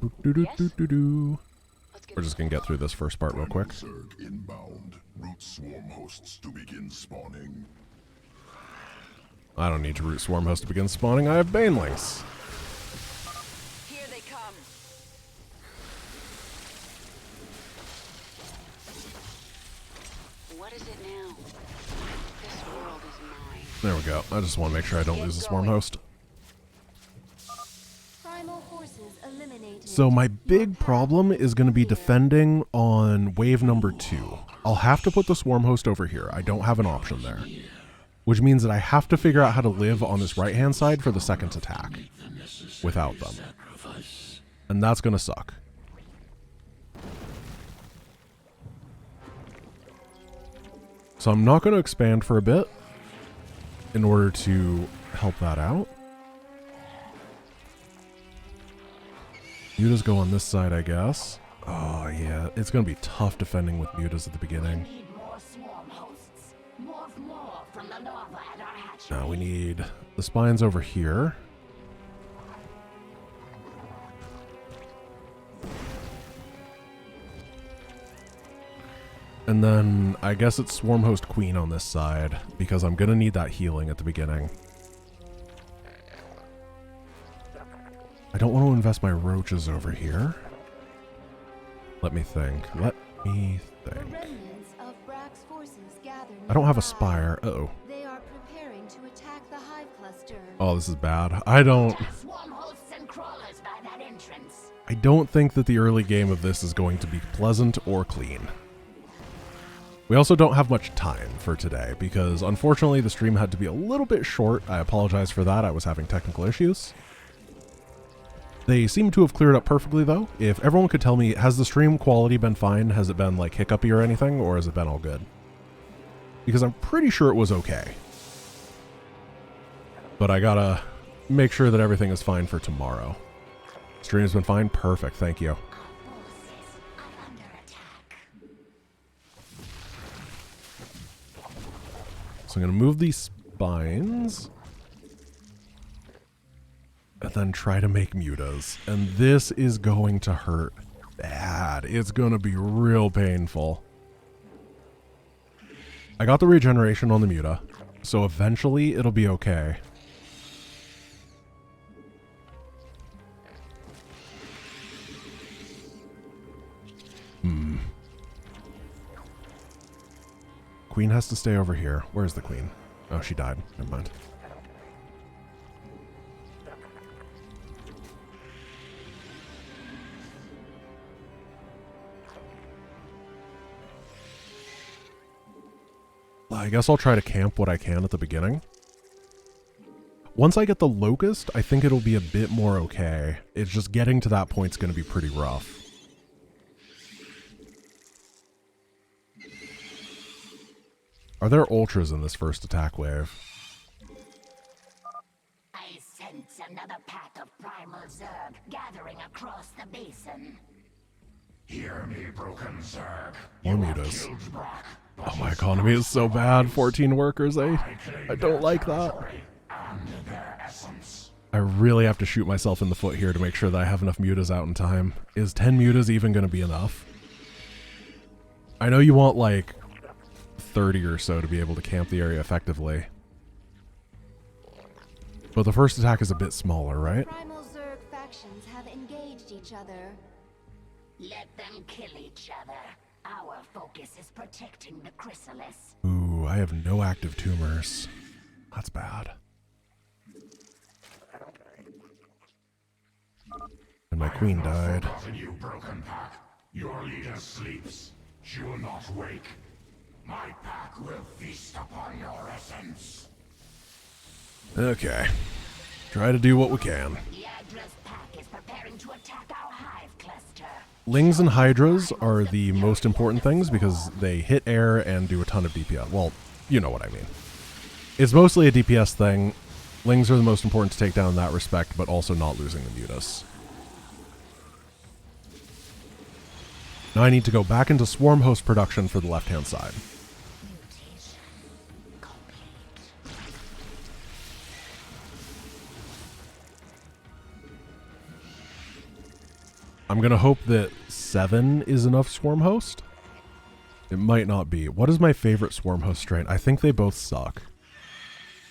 Yes? Let's get We're just gonna get through this first part real quick. Zerg inbound. Root swarm hosts to begin spawning. I don't need to root swarm host to begin spawning. I have banelings. Here they come. What is it now? This world is mine. There we go. I just want to make sure I don't lose the swarm host. Primal forces eliminated. So my big problem is going to be defending on wave number 2. I'll have to put the swarm host over here. I don't have an option there. Which means that I have to figure out how to live on this right-hand side for the second attack without them. And that's going to suck. So I'm not going to expand for a bit in order to help that out. Mutas go on this side, I guess. Oh, yeah. It's going to be tough defending with mutas at the beginning. Now we need the spines over here. And then I guess it's Swarm Host Queen on this side, because I'm going to need that healing at the beginning. I don't want to invest my roaches over here. Let me think. Let me think. I don't have a spire. Uh-oh. They are preparing to attack the hive cluster. Oh, this is bad. I don't think that the early game of this is going to be pleasant or clean. We also don't have much time for today because unfortunately the stream had to be a little bit short. I apologize for that. I was having technical issues. They seem to have cleared up perfectly though. If everyone could tell me, has the stream quality been fine? Has it been like hiccupy or anything, or has it been all good? Because I'm pretty sure it was okay. But I gotta make sure that everything is fine for tomorrow. Stream's been fine? Perfect, thank you. So I'm gonna move these spines. And then try to make mutas. And this is going to hurt bad. It's gonna be real painful. I got the regeneration on the muta, so eventually it'll be okay. Queen has to stay over here. Where's the queen? Oh, she died. Never mind. I guess I'll try to camp what I can at the beginning. Once I get the locust, I think it'll be a bit more okay. It's just getting to that point's going to be pretty rough. Are there ultras in this first attack wave? I sense another pack of primal Zerg gathering across the basin. Hear me, broken Zerg. More mutas. Oh, my economy is so bad. 14 workers, I don't like that. I really have to shoot myself in the foot here to make sure that I have enough mutas out in time. Is 10 mutas even going to be enough? I know you want like 30 or so to be able to camp the area effectively. But the first attack is a bit smaller, right? Primal Zerg factions have engaged each other. Let them kill each other. Our focus is protecting the chrysalis. Ooh, I have no active tumors. That's bad. And my queen died. You broken pack. Your leader sleeps. She will not wake. My pack will feast upon your essence. Okay. Try to do what we can. The Adra's pack is preparing to attack our hive cluster. Lings and hydras are the most important things because they hit air and do a ton of DPS. Well, you know what I mean. It's mostly a DPS thing. Lings are the most important to take down in that respect, but also not losing the mutas. Now I need to go back into swarm host production for the left-hand side. I'm going to hope that 7 is enough Swarm Host. It might not be. What is my favorite Swarm Host strain? I think they both suck.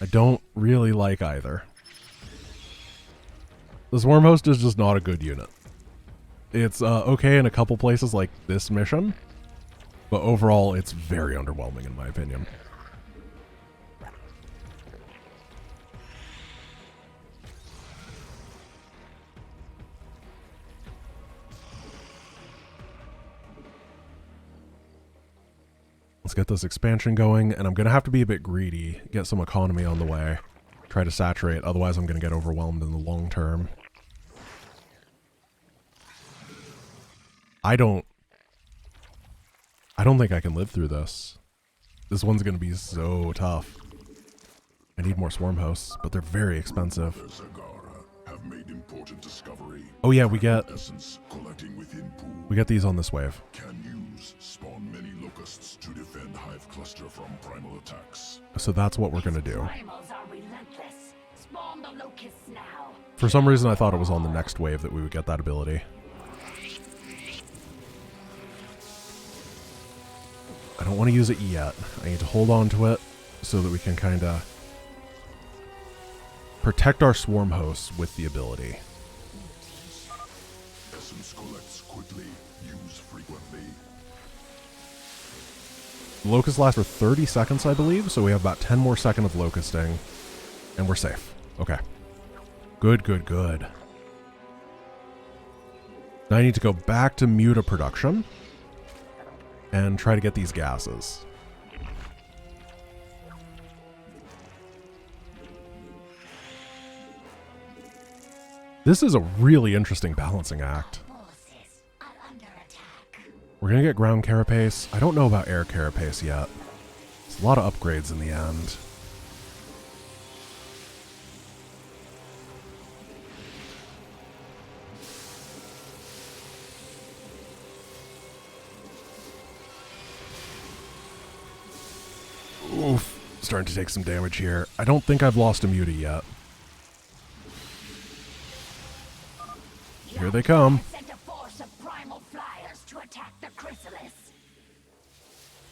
I don't really like either. The Swarm Host is just not a good unit. It's okay in a couple places like this mission, but overall it's very underwhelming in my opinion. Let's get this expansion going, and I'm going to have to be a bit greedy, get some economy on the way, try to saturate, otherwise I'm going to get overwhelmed in the long term. I don't think I can live through this. This one's going to be so tough. I need more Swarm Hosts, but they're very expensive. Have made important discovery. Oh yeah, we get these on this wave. Can use spawn many locusts to defend Hive Cluster from primal attacks. So that's what we're going to do. Primals are relentless. Spawn the locusts now. For some reason I thought it was on the next wave that we would get that ability. I don't want to use it yet. I need to hold on to it so that we can kind of protect our Swarm Hosts with the ability. Essence collects quickly, use frequently. Locust lasts for 30 seconds, I believe, so we have about 10 more seconds of locusting, and we're safe. Okay. Good, good, good. Now I need to go back to Muta production and try to get these gases. This is a really interesting balancing act. Forces are under attack. We're going to get ground carapace. I don't know about air carapace yet. It's a lot of upgrades in the end. Oof. Starting to take some damage here. I don't think I've lost immunity yet. Here they come. Sent a force of primal flyers to attack the chrysalis.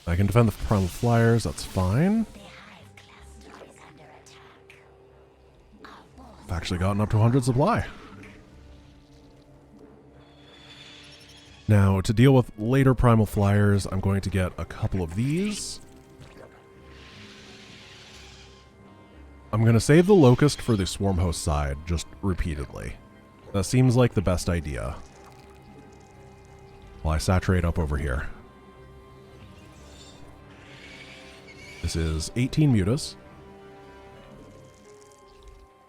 I can defend the primal flyers, that's fine. The hive cluster is under attack. I've actually gotten up to 100 supply. Now, to deal with later primal flyers, I'm going to get a couple of these. I'm going to save the Locust for the Swarm Host side, just repeatedly. That seems like the best idea. While I saturate up over here. This is 18 mutas.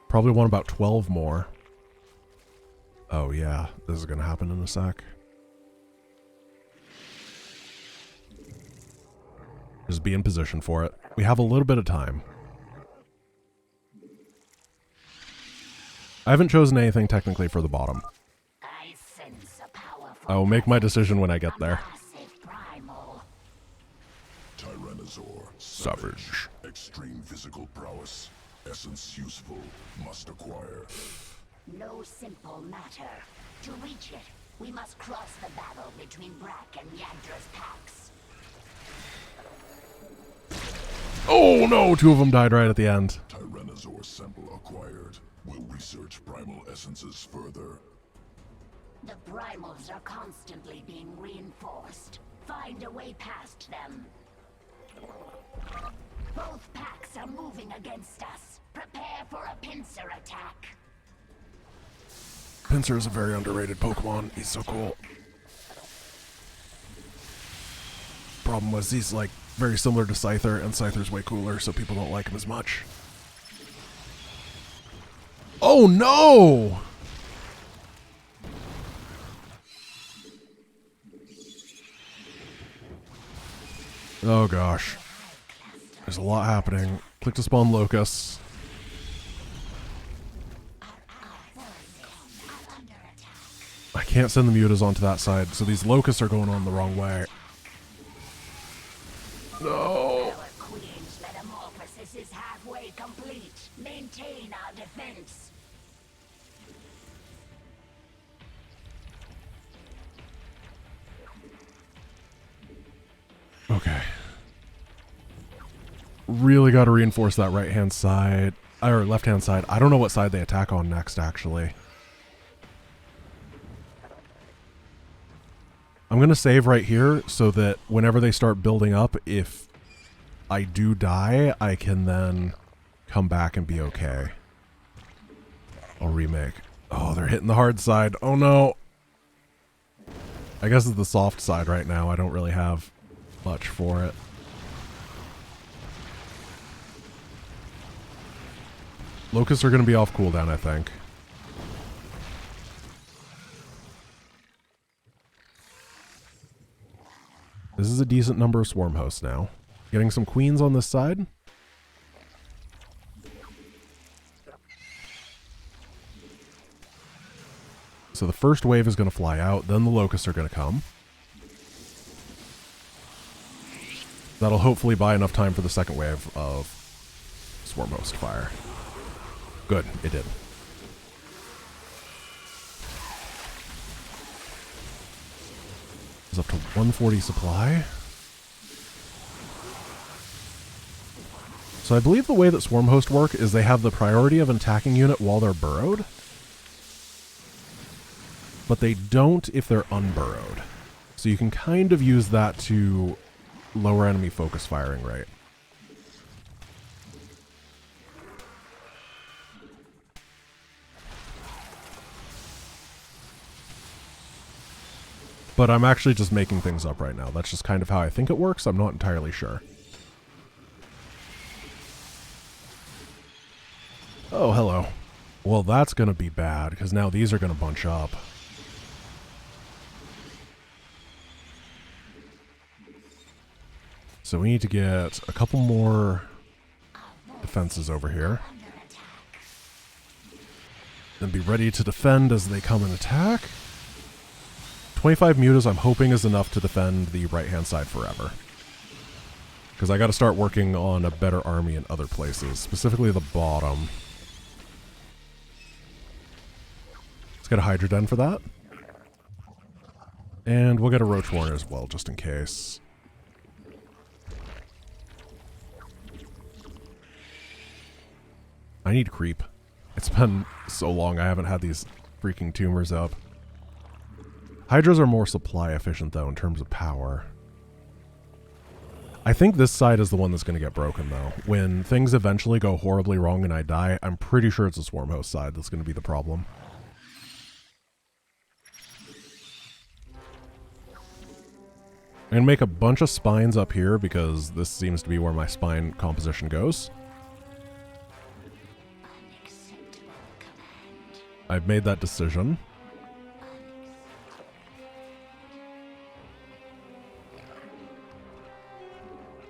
Probably want about 12 more. Oh yeah, this is going to happen in a sec. Just be in position for it. We have a little bit of time. I haven't chosen anything technically for the bottom. I sense a powerful I will make my decision when I get there. massive primal. Tyrannosaur. Savage. Extreme physical prowess. Essence useful. Must acquire. No simple matter. To reach it, we must cross the battle between Brack and Yandra's packs. Oh no, 2 of them died right at the end. Tyrannosaur sample acquired. Will research primal essences further. The primals are constantly being reinforced. Find a way past them. Both packs are moving against us. Prepare for a pincer attack. Pinsir is a very underrated Pokemon. He's so cool. Problem was he's like very similar to Scyther, and Scyther's way cooler, so people don't like him as much. Oh no! Oh gosh. There's a lot happening. Click to spawn locusts. I can't send the mutas onto that side, so these locusts are going on the wrong way. No! Our Queen's metamorphosis is halfway complete. Maintain our defense. Okay. Really got to reinforce that right-hand side, or left-hand side. I don't know what side they attack on next, actually. I'm going to save right here so that whenever they start building up, if I do die, I can then come back and be okay. I'll remake. Oh, they're hitting the hard side. Oh, no. I guess it's the soft side right now. I don't really have much for it. Locusts are going to be off cooldown, I think. This is a decent number of swarm hosts now. Getting some queens on this side. So the first wave is going to fly out, then the locusts are going to come. That'll hopefully buy enough time for the second wave of swarm host fire. Good, it did. It's up to 140 supply. So I believe the way that swarm host work is they have the priority of an attacking unit while they're burrowed. But they don't if they're unburrowed. So you can kind of use that to lower enemy focus firing rate. But I'm actually just making things up right now. That's just kind of how I think it works. I'm not entirely sure. Oh, hello. Well, that's going to be bad, because now these are going to bunch up. So we need to get a couple more defenses over here. And be ready to defend as they come and attack. 25 mutas I'm hoping is enough to defend the right-hand side forever. Because I got to start working on a better army in other places, specifically the bottom. Let's get a Hydra Den for that. And we'll get a Roach Warrior as well, just in case. I need creep. It's been so long I haven't had these freaking tumors up. Hydras are more supply efficient, though, in terms of power. I think this side is the one that's going to get broken, though. When things eventually go horribly wrong and I die, I'm pretty sure it's the Swarm Host side that's going to be the problem. I'm going to make a bunch of spines up here because this seems to be where my spine composition goes. I've made that decision.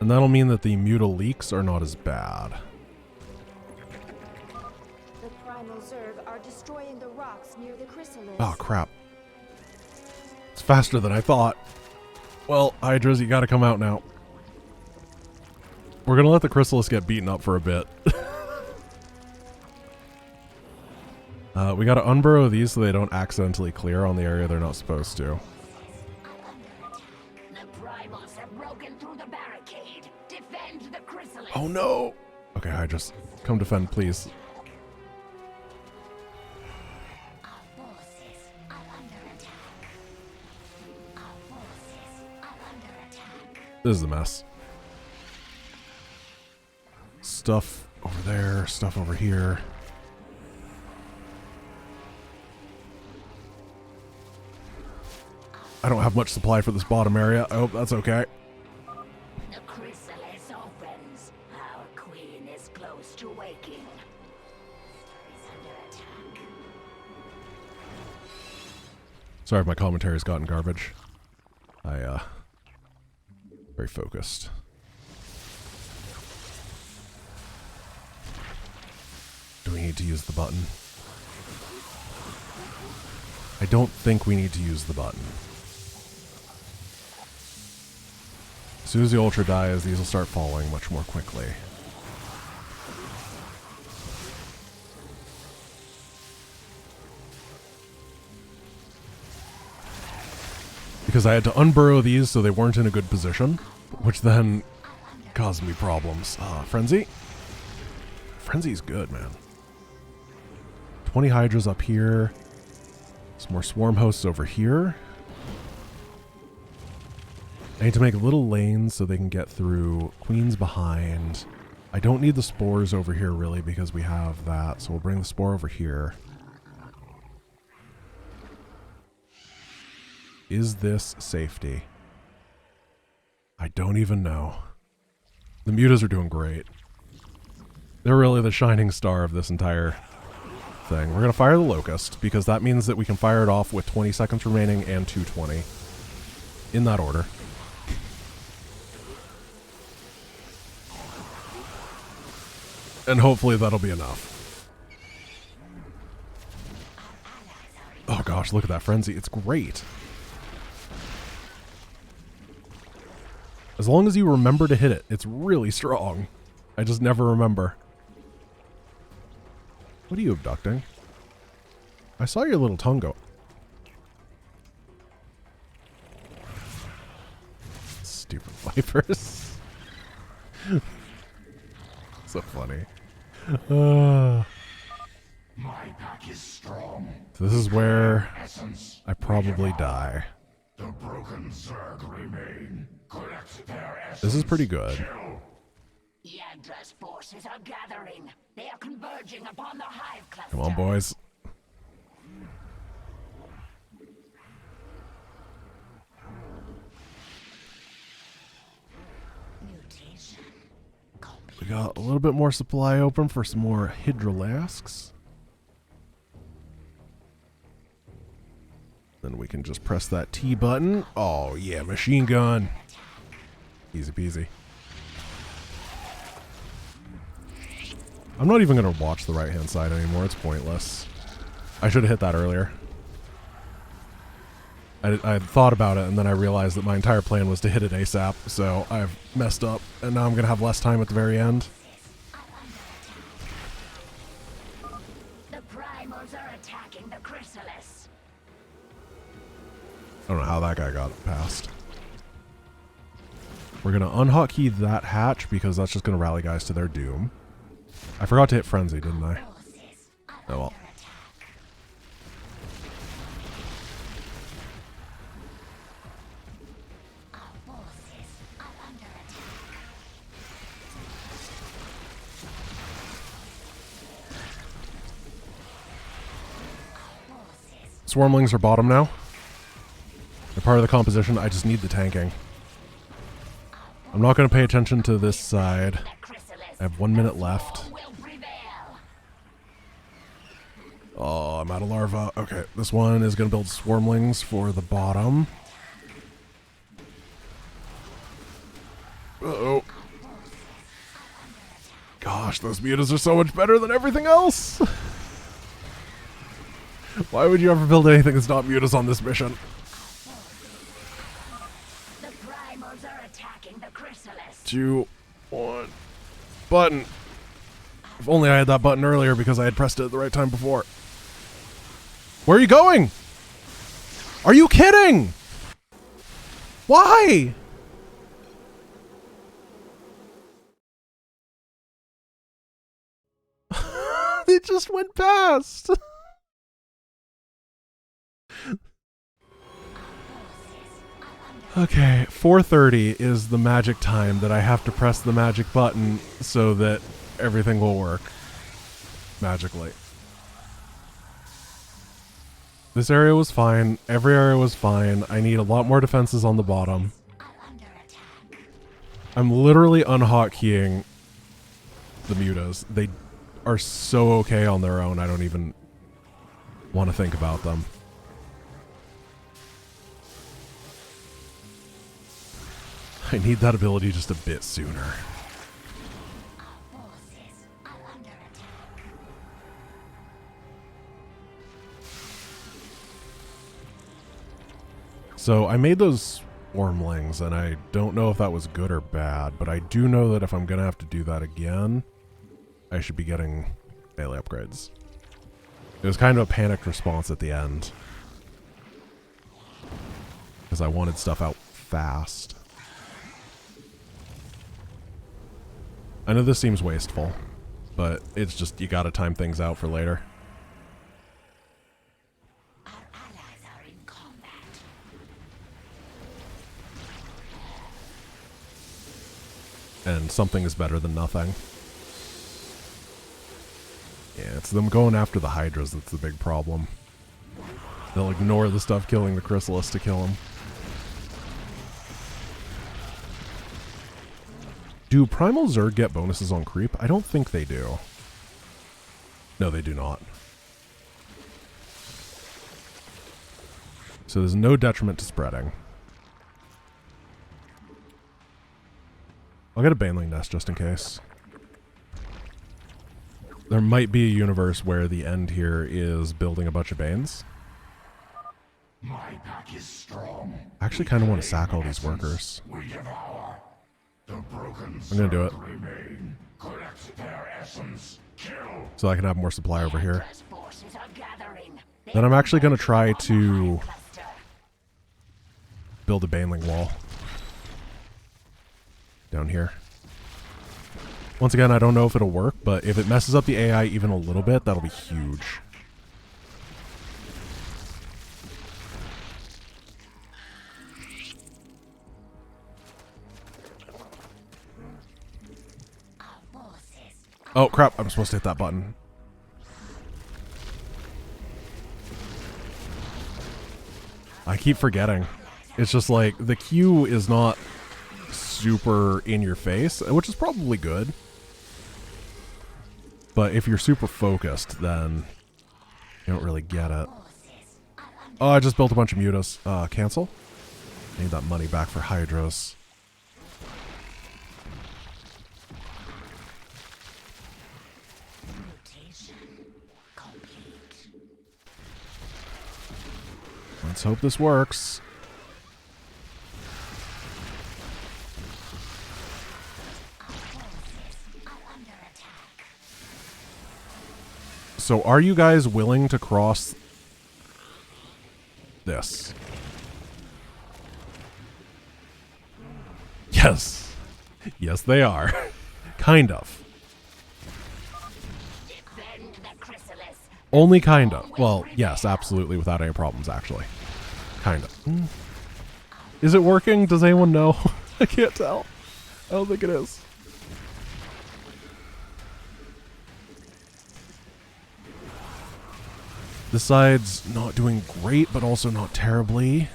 And that'll mean that the mutal leaks are not as bad. The primal Zerg are destroying the rocks near the chrysalis. Oh, crap. It's faster than I thought. Well, Hydras, you gotta come out now. We're gonna let the chrysalis get beaten up for a bit. We gotta unburrow these so they don't accidentally clear on the area they're not supposed to. Oh no! Okay, Hydras, come defend, please. This is a mess. Stuff over there, stuff over here. I don't have much supply for this bottom area. I hope that's okay. The chrysalis opens. Our queen is close to waking. Is under attack. Sorry if my commentary's gotten garbage. Very focused. Do we need to use the button? I don't think we need to use the button. As soon as the Ultra dies, these will start falling much more quickly. Because I had to unburrow these so they weren't in a good position. which then caused me problems. Frenzy? Frenzy's good, man. 20 Hydras up here. Some more Swarm Hosts over here. I need to make little lanes so they can get through. Queen's behind. I don't need the spores over here really because we have that, so we'll bring the spore over here. Is this safety? I don't even know. The mutas are doing great. They're really the shining star of this entire thing. We're going to fire the Locust because that means that we can fire it off with 20 seconds remaining and 220. In that order. And hopefully that'll be enough. Oh gosh, look at that frenzy. It's great. As long as you remember to hit it, it's really strong. I just never remember. What are you abducting? I saw your little tongue go. Stupid vipers. So funny. My pack is strong. This is where Essence. I probably die. The broken Zerg remain. Collect their essence. This is pretty good. Kill. Yandra's forces are gathering. They are converging upon the hive cluster. Come on, boys. Mutation. We got a little bit more supply open for some more Hydrolasks. Then we can just press that T button. Oh yeah, machine gun. Easy peasy. I'm not even going to watch the right-hand side anymore. It's pointless. I should have hit that earlier. I thought about it, and then I realized that my entire plan was to hit it ASAP, so I've messed up, and now I'm going to have less time at the very end. The primals are attacking the chrysalis. I don't know how that guy got past. We're going to unhotkey that hatch, because that's just going to rally guys to their doom. I forgot to hit Frenzy, didn't I? Oh well. Swarmlings are bottom now. They're part of the composition. I just need the tanking. I'm not going to pay attention to this side. I have 1 minute left. Oh, I'm out of larva. Okay, this one is going to build swarmlings for the bottom. Uh-oh. Gosh, those mutas are so much better than everything else. Why would you ever build anything that's not mutas on this mission? The primals are attacking the chrysalis. 2, 1. Button. If only I had that button earlier because I had pressed it at the right time before. Where are you going? Are you kidding? Why? It just went past. Okay, 4:30 is the magic time that I have to press the magic button so that everything will work magically. This area was fine. Every area was fine. I need a lot more defenses on the bottom. I'm literally unhotkeying the mutas. They are so okay on their own, I don't even want to think about them. I need that ability just a bit sooner. So I made those swarmlings, and I don't know if that was good or bad, but I do know that if I'm going to have to do that again, I should be getting melee upgrades. It was kind of a panicked response at the end, because I wanted stuff out fast. I know this seems wasteful, but it's just, you gotta time things out for later. Our allies are in combat. And something is better than nothing. Yeah, it's them going after the Hydras that's the big problem. They'll ignore the stuff killing the Chrysalis to kill him. Do Primal Zerg get bonuses on creep? I don't think they do. No, they do not. So there's no detriment to spreading. I'll get a Baneling Nest just in case. There might be a universe where the end here is building a bunch of Banes. My pack is strong. I actually kind of want to sack all these workers. We devour. The broken I'm gonna do it. remain. Collect their essence. Kill. So I can have more supply over here. Yandra's forces are gathering. Then I'm actually going to try to Cluster. build a Baneling wall. Down here. Once again, I don't know if it'll work, but if it messes up the AI even a little bit, that'll be huge. Our forces. Oh crap, I'm supposed to hit that button. I keep forgetting. It's just like, the Q is not super in your face, which is probably good. But if you're super focused, then you don't really get it. Forces are under Oh, I just built a bunch of mutas. Cancel? Need that money back for Hydras. mutation. Complete. Let's hope this works. Our forces are under attack. So are you guys willing to cross this? Yes. Yes, they are. Kind of. Defend the Chrysalis. Only kind of. Well, yes, absolutely, without any problems, actually. Kind of. Is it working? Does anyone know? I can't tell. I don't think it is. This side's not doing great, but also not terribly.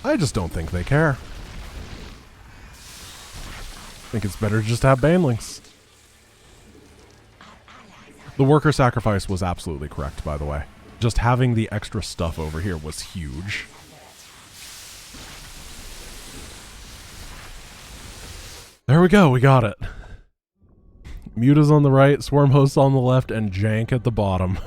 I just don't think they care. I think it's better to just have Banelings. The worker sacrifice was absolutely correct, by the way. Just having the extra stuff over here was huge. There we go, we got it. Muta's on the right, Swarm Hosts on the left, and Jank at the bottom.